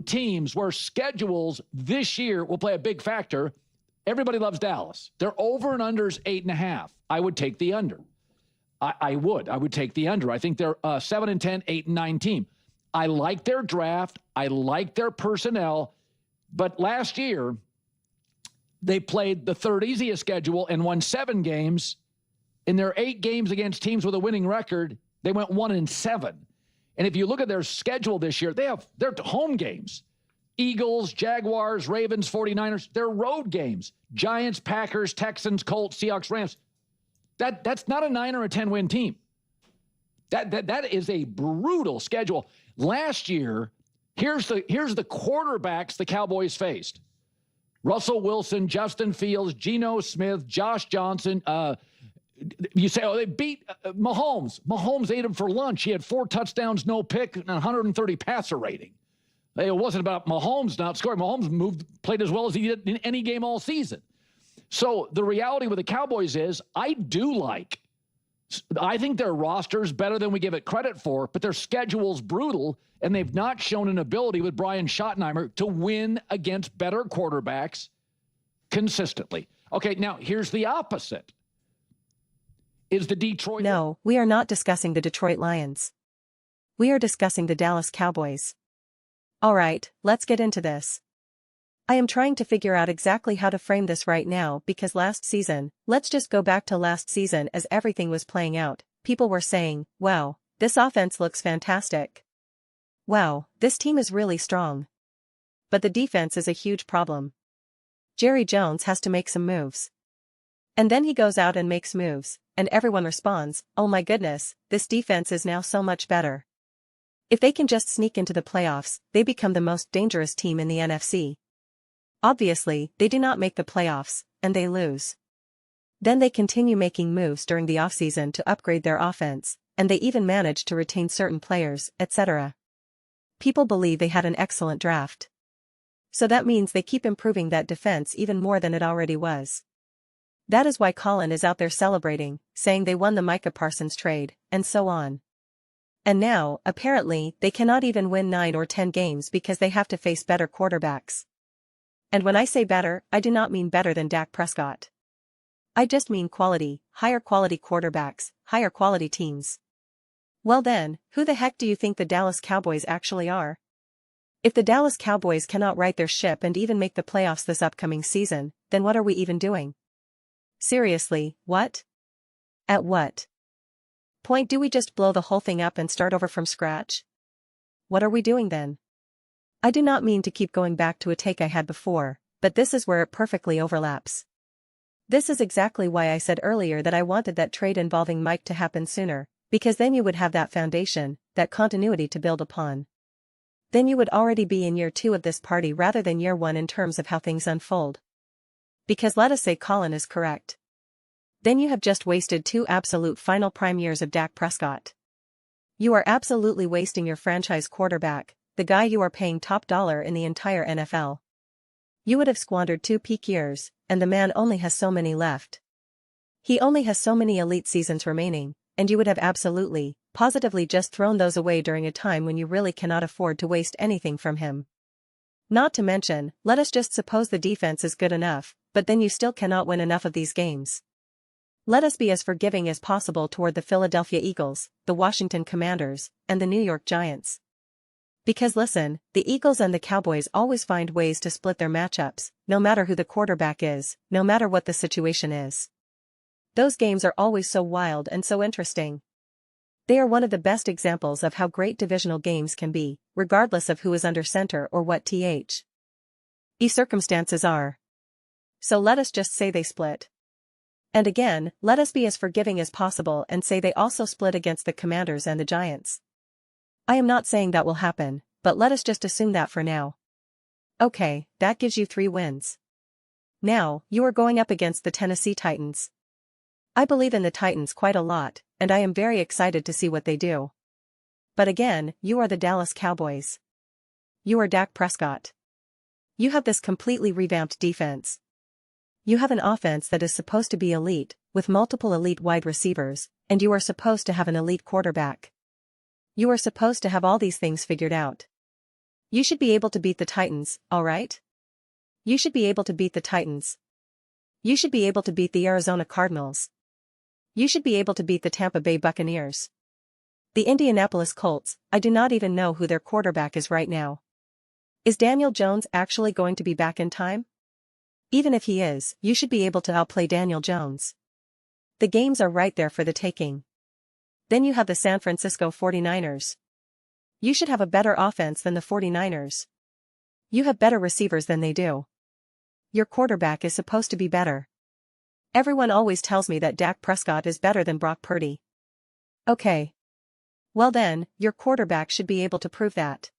teams where schedules this year will play a big factor. Everybody loves Dallas. Their over and unders 8.5. I would take the under. I would take the under. I think they're 7-10, 8-9 team. I like their draft. I like their personnel. But last year, they played the third easiest schedule and won 7 games. In their 8 games against teams with a winning record, they went 1-7. And if you look at their schedule this year, they have their home games. Eagles, Jaguars, Ravens, 49ers, they're road games. Giants, Packers, Texans, Colts, Seahawks, Rams. That's not a 9 or a 10 win team. That is a brutal schedule. Last year, here's the quarterbacks the Cowboys faced. Russell Wilson, Justin Fields, Geno Smith, Josh Johnson. You say, they beat Mahomes. Mahomes ate him for lunch. He had 4 touchdowns, no pick, and 130 passer rating. It wasn't about Mahomes not scoring. Mahomes played as well as he did in any game all season. So the reality with the Cowboys is I think their roster's better than we give it credit for, but their schedule's brutal, and they've not shown an ability with Brian Schottenheimer to win against better quarterbacks consistently. Okay, now here's the opposite. Is the Detroit... No, we are not discussing the Detroit Lions. We are discussing the Dallas Cowboys. All right, let's get into this. I am trying to figure out exactly how to frame this right now because last season, let's just go back to last season as everything was playing out, people were saying, wow, this offense looks fantastic. Wow, this team is really strong. But the defense is a huge problem. Jerry Jones has to make some moves. And then he goes out and makes moves, and everyone responds, oh my goodness, this defense is now so much better. If they can just sneak into the playoffs, they become the most dangerous team in the NFC. Obviously, they do not make the playoffs, and they lose. Then they continue making moves during the offseason to upgrade their offense, and they even manage to retain certain players, etc. People believe they had an excellent draft. So that means they keep improving that defense even more than it already was. That is why Colin is out there celebrating, saying they won the Micah Parsons trade, and so on. And now, apparently, they cannot even win 9 or 10 games because they have to face better quarterbacks. And when I say better, I do not mean better than Dak Prescott. I just mean quality, higher quality quarterbacks, higher quality teams. Well then, who the heck do you think the Dallas Cowboys actually are? If the Dallas Cowboys cannot right their ship and even make the playoffs this upcoming season, then what are we even doing? Seriously, what? At what point do we just blow the whole thing up and start over from scratch? What are we doing then? I do not mean to keep going back to a take I had before, but this is where it perfectly overlaps. This is exactly why I said earlier that I wanted that trade involving Mike to happen sooner, because then you would have that foundation, that continuity to build upon. Then you would already be in year 2 of this party rather than year 1 in terms of how things unfold. Because let us say Colin is correct. Then you have just wasted 2 absolute final prime years of Dak Prescott. You are absolutely wasting your franchise quarterback, the guy you are paying top dollar in the entire NFL. You would have squandered 2 peak years, and the man only has so many left. He only has so many elite seasons remaining, and you would have absolutely, positively just thrown those away during a time when you really cannot afford to waste anything from him. Not to mention, let us just suppose the defense is good enough, but then you still cannot win enough of these games. Let us be as forgiving as possible toward the Philadelphia Eagles, the Washington Commanders, and the New York Giants. Because listen, the Eagles and the Cowboys always find ways to split their matchups, no matter who the quarterback is, no matter what the situation is. Those games are always so wild and so interesting. They are one of the best examples of how great divisional games can be, regardless of who is under center or what circumstances are. So let us just say they split. And again, let us be as forgiving as possible and say they also split against the Commanders and the Giants. I am not saying that will happen, but let us just assume that for now. Okay, that gives you 3 wins. Now, you are going up against the Tennessee Titans. I believe in the Titans quite a lot, and I am very excited to see what they do. But again, you are the Dallas Cowboys. You are Dak Prescott. You have this completely revamped defense. You have an offense that is supposed to be elite, with multiple elite wide receivers, and you are supposed to have an elite quarterback. You are supposed to have all these things figured out. You should be able to beat the Titans, alright? You should be able to beat the Titans. You should be able to beat the Arizona Cardinals. You should be able to beat the Tampa Bay Buccaneers. The Indianapolis Colts, I do not even know who their quarterback is right now. Is Daniel Jones actually going to be back in time? Even if he is, you should be able to outplay Daniel Jones. The games are right there for the taking. Then you have the San Francisco 49ers. You should have a better offense than the 49ers. You have better receivers than they do. Your quarterback is supposed to be better. Everyone always tells me that Dak Prescott is better than Brock Purdy. Okay. Well then, your quarterback should be able to prove that.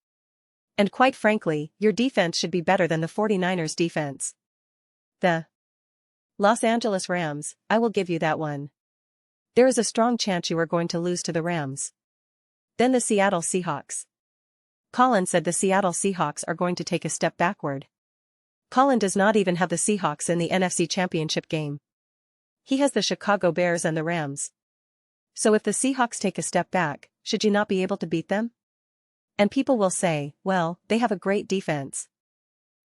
And quite frankly, your defense should be better than the 49ers defense. The Los Angeles Rams, I will give you that one. There is a strong chance you are going to lose to the Rams. Then the Seattle Seahawks. Colin said the Seattle Seahawks are going to take a step backward. Colin does not even have the Seahawks in the NFC Championship game. He has the Chicago Bears and the Rams. So if the Seahawks take a step back, should you not be able to beat them? And people will say, well, they have a great defense.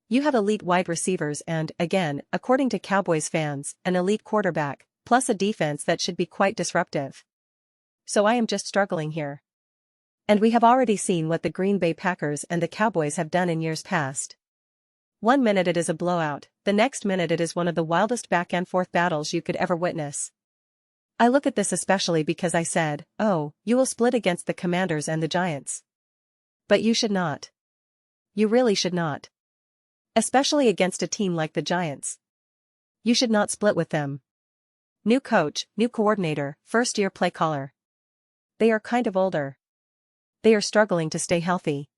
You have elite wide receivers and, again, according to Cowboys fans, an elite quarterback, plus a defense that should be quite disruptive. So I am just struggling here. And we have already seen what the Green Bay Packers and the Cowboys have done in years past. 1 minute it is a blowout, the next minute it is one of the wildest back-and-forth battles you could ever witness. I look at this especially because I said, oh, you will split against the Commanders and the Giants. But you should not. You really should not. Especially against a team like the Giants. You should not split with them. New coach, new coordinator, first-year play caller. They are kind of older. They are struggling to stay healthy.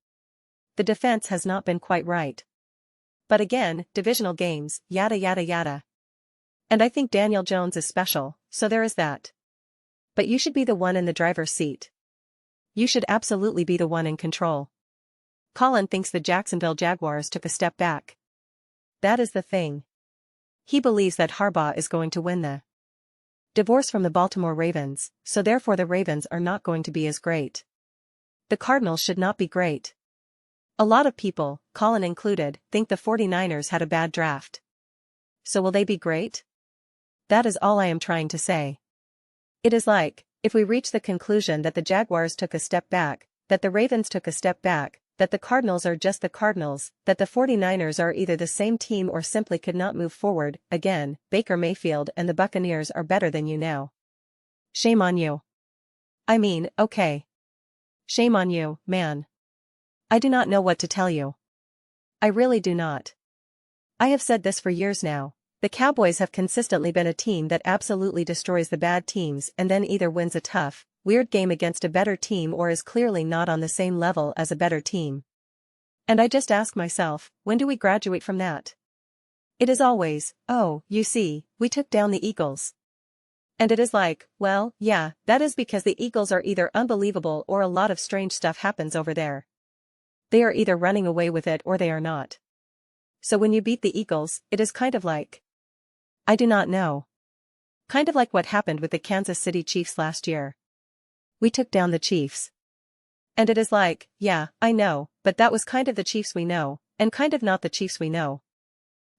The defense has not been quite right. But again, divisional games, yada yada yada. And I think Daniel Jones is special, so there is that. But you should be the one in the driver's seat. You should absolutely be the one in control. Colin thinks the Jacksonville Jaguars took a step back. That is the thing. He believes that Harbaugh is going to win the divorce from the Baltimore Ravens, so therefore the Ravens are not going to be as great. The Cardinals should not be great. A lot of people, Colin included, think the 49ers had a bad draft. So will they be great? That is all I am trying to say. It is like, if we reach the conclusion that the Jaguars took a step back, that the Ravens took a step back, that the Cardinals are just the Cardinals, that the 49ers are either the same team or simply could not move forward, again, Baker Mayfield and the Buccaneers are better than you now. Shame on you. I mean, okay. Shame on you, man. I do not know what to tell you. I really do not. I have said this for years now. The Cowboys have consistently been a team that absolutely destroys the bad teams and then either wins a tough, weird game against a better team or is clearly not on the same level as a better team. And I just ask myself, when do we graduate from that? It is always, oh, you see, we took down the Eagles. And it is like, well, yeah, that is because the Eagles are either unbelievable or a lot of strange stuff happens over there. They are either running away with it or they are not. So when you beat the Eagles, it is kind of like, I do not know. Kind of like what happened with the Kansas City Chiefs last year. We took down the Chiefs. And it is like, yeah, I know, but that was kind of the Chiefs we know, and kind of not the Chiefs we know.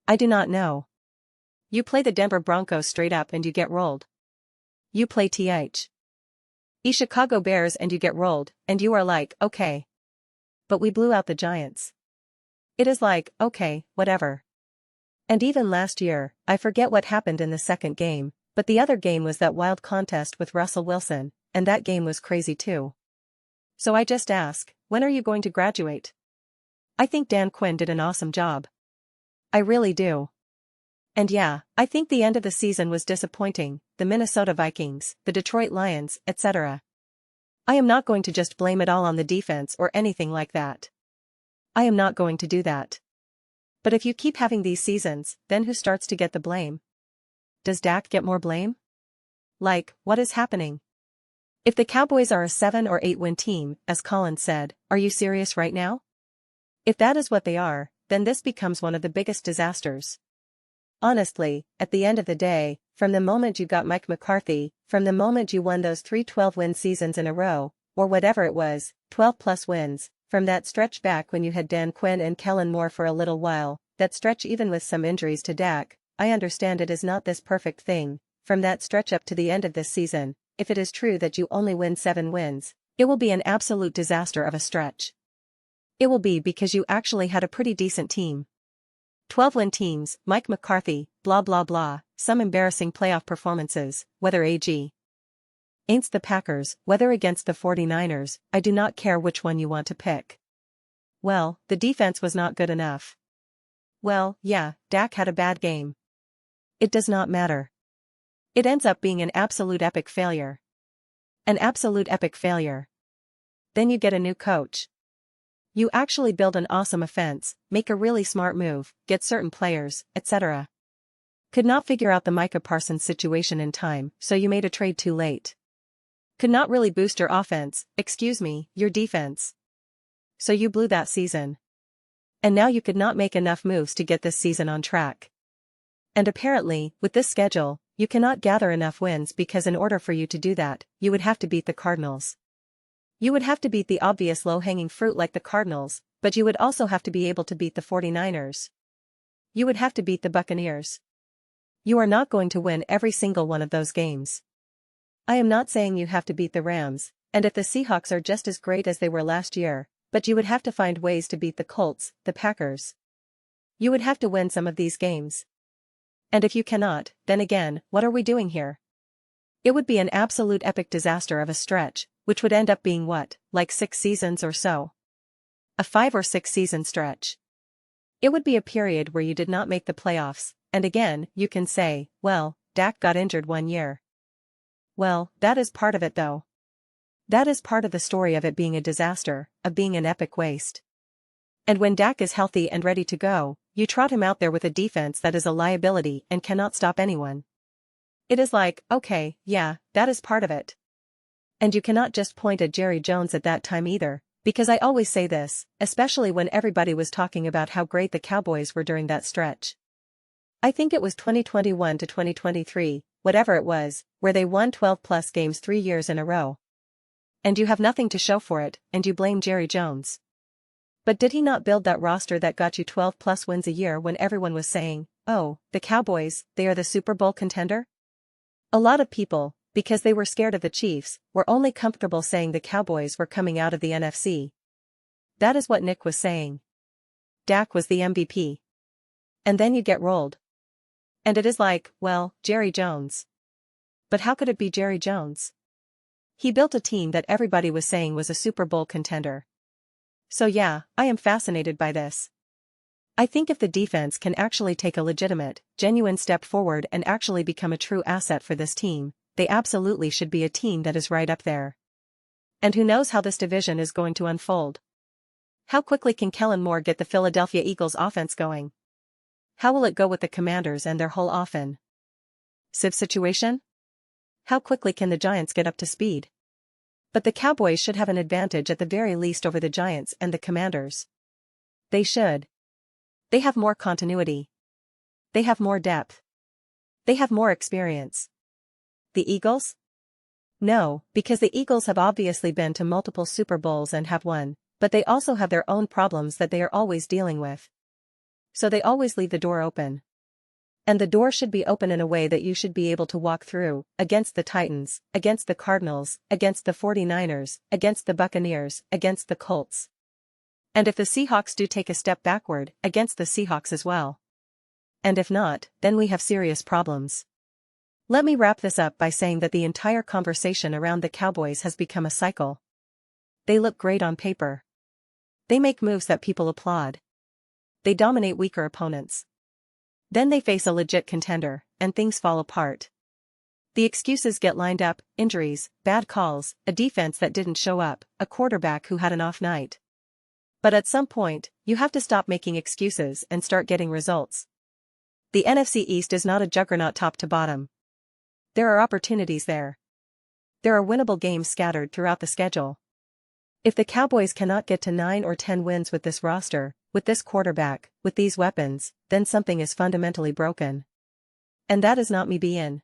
I do not know. You play the Denver Broncos straight up and you get rolled. You play Chicago Bears and you get rolled, and you are like, okay. But we blew out the Giants. It is like, okay, whatever. And even last year, I forget what happened in the second game, but the other game was that wild contest with Russell Wilson, and that game was crazy too. So I just ask, when are you going to graduate? I think Dan Quinn did an awesome job. I really do. And yeah, I think the end of the season was disappointing, the Minnesota Vikings, the Detroit Lions, etc. I am not going to just blame it all on the defense or anything like that. I am not going to do that. But if you keep having these seasons, then who starts to get the blame? Does Dak get more blame? Like, what is happening? If the Cowboys are a 7 or 8 win team, as Colin said, are you serious right now? If that is what they are, then this becomes one of the biggest disasters. Honestly, at the end of the day, from the moment you got Mike McCarthy, from the moment you won those 3 12-win seasons in a row, or whatever it was, 12 plus wins, From that stretch back when you had Dan Quinn and Kellen Moore for a little while, that stretch even with some injuries to Dak, I understand it is not this perfect thing. From that stretch up to the end of this season, if it is true that you only win 7 wins, it will be an absolute disaster of a stretch. It will be because you actually had a pretty decent team. 12-win teams, Mike McCarthy, blah blah blah, some embarrassing playoff performances, whether against the Packers, whether against the 49ers, I do not care which one you want to pick. Well, the defense was not good enough. Well, yeah, Dak had a bad game. It does not matter. It ends up being an absolute epic failure. An absolute epic failure. Then you get a new coach. You actually build an awesome offense, make a really smart move, get certain players, etc. Could not figure out the Micah Parsons situation in time, so you made a trade too late. Could not really boost your offense, your defense. So you blew that season. And now you could not make enough moves to get this season on track. And apparently, with this schedule, you cannot gather enough wins because in order for you to do that, you would have to beat the Cardinals. You would have to beat the obvious low-hanging fruit like the Cardinals, but you would also have to be able to beat the 49ers. You would have to beat the Buccaneers. You are not going to win every single one of those games. I am not saying you have to beat the Rams, and if the Seahawks are just as great as they were last year, but you would have to find ways to beat the Colts, the Packers. You would have to win some of these games. And if you cannot, then again, what are we doing here? It would be an absolute epic disaster of a stretch, which would end up being what, like 6 seasons or so? A 5 or 6 season stretch. It would be a period where you did not make the playoffs, and again, you can say, well, Dak got injured 1 year. Well, that is part of it though. That is part of the story of it being a disaster, of being an epic waste. And when Dak is healthy and ready to go, you trot him out there with a defense that is a liability and cannot stop anyone. It is like, okay, yeah, that is part of it. And you cannot just point at Jerry Jones at that time either, because I always say this, especially when everybody was talking about how great the Cowboys were during that stretch. I think it was 2021 to 2023, whatever it was, where they won 12-plus games 3 years in a row. And you have nothing to show for it, and you blame Jerry Jones. But did he not build that roster that got you 12-plus wins a year when everyone was saying, oh, the Cowboys, they are the Super Bowl contender? A lot of people, because they were scared of the Chiefs, were only comfortable saying the Cowboys were coming out of the NFC. That is what Nick was saying. Dak was the MVP. And then you get rolled. And it is like, well, Jerry Jones. But how could it be Jerry Jones? He built a team that everybody was saying was a Super Bowl contender. So yeah, I am fascinated by this. I think if the defense can actually take a legitimate, genuine step forward and actually become a true asset for this team, they absolutely should be a team that is right up there. And who knows how this division is going to unfold? How quickly can Kellen Moore get the Philadelphia Eagles offense going? How will it go with the Commanders and their whole offense situation? How quickly can the Giants get up to speed? But the Cowboys should have an advantage at the very least over the Giants and the Commanders. They should. They have more continuity. They have more depth. They have more experience. The Eagles? No, because the Eagles have obviously been to multiple Super Bowls and have won, but they also have their own problems that they are always dealing with. So they always leave the door open. And the door should be open in a way that you should be able to walk through, against the Titans, against the Cardinals, against the 49ers, against the Buccaneers, against the Colts. And if the Seahawks do take a step backward, against the Seahawks as well. And if not, then we have serious problems. Let me wrap this up by saying that the entire conversation around the Cowboys has become a cycle. They look great on paper. They make moves that people applaud. They dominate weaker opponents. Then they face a legit contender, and things fall apart. The excuses get lined up: injuries, bad calls, a defense that didn't show up, a quarterback who had an off night. But at some point, you have to stop making excuses and start getting results. The NFC East is not a juggernaut top to bottom. There are opportunities there. There are winnable games scattered throughout the schedule. If the Cowboys cannot get to 9 or 10 wins with this roster, with this quarterback, with these weapons, then something is fundamentally broken. And that is not me being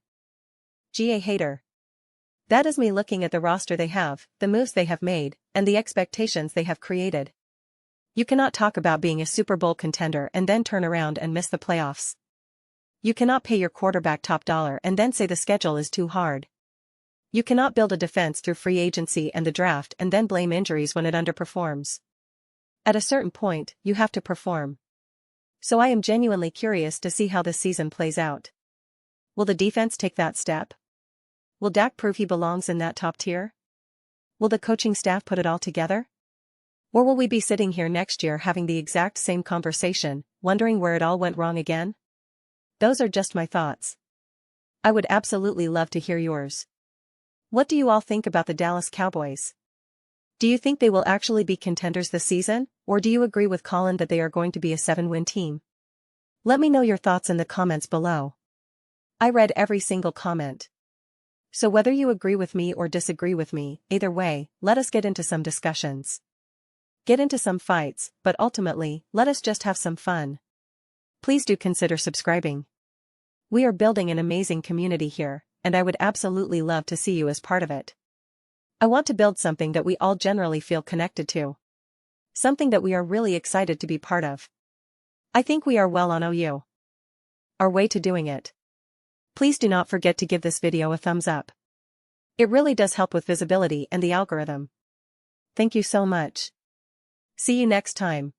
a hater. That is me looking at the roster they have, the moves they have made, and the expectations they have created. You cannot talk about being a Super Bowl contender and then turn around and miss the playoffs. You cannot pay your quarterback top dollar and then say the schedule is too hard. You cannot build a defense through free agency and the draft and then blame injuries when it underperforms. At a certain point, you have to perform. So I am genuinely curious to see how this season plays out. Will the defense take that step? Will Dak prove he belongs in that top tier? Will the coaching staff put it all together? Or will we be sitting here next year having the exact same conversation, wondering where it all went wrong again? Those are just my thoughts. I would absolutely love to hear yours. What do you all think about the Dallas Cowboys? Do you think they will actually be contenders this season, or do you agree with Colin that they are going to be a 7-win team? Let me know your thoughts in the comments below. I read every single comment. So whether you agree with me or disagree with me, either way, let us get into some discussions. Get into some fights, but ultimately, let us just have some fun. Please do consider subscribing. We are building an amazing community here, and I would absolutely love to see you as part of it. I want to build something that we all generally feel connected to. Something that we are really excited to be part of. I think we are well on our way to doing it. Please do not forget to give this video a thumbs up. It really does help with visibility and the algorithm. Thank you so much. See you next time.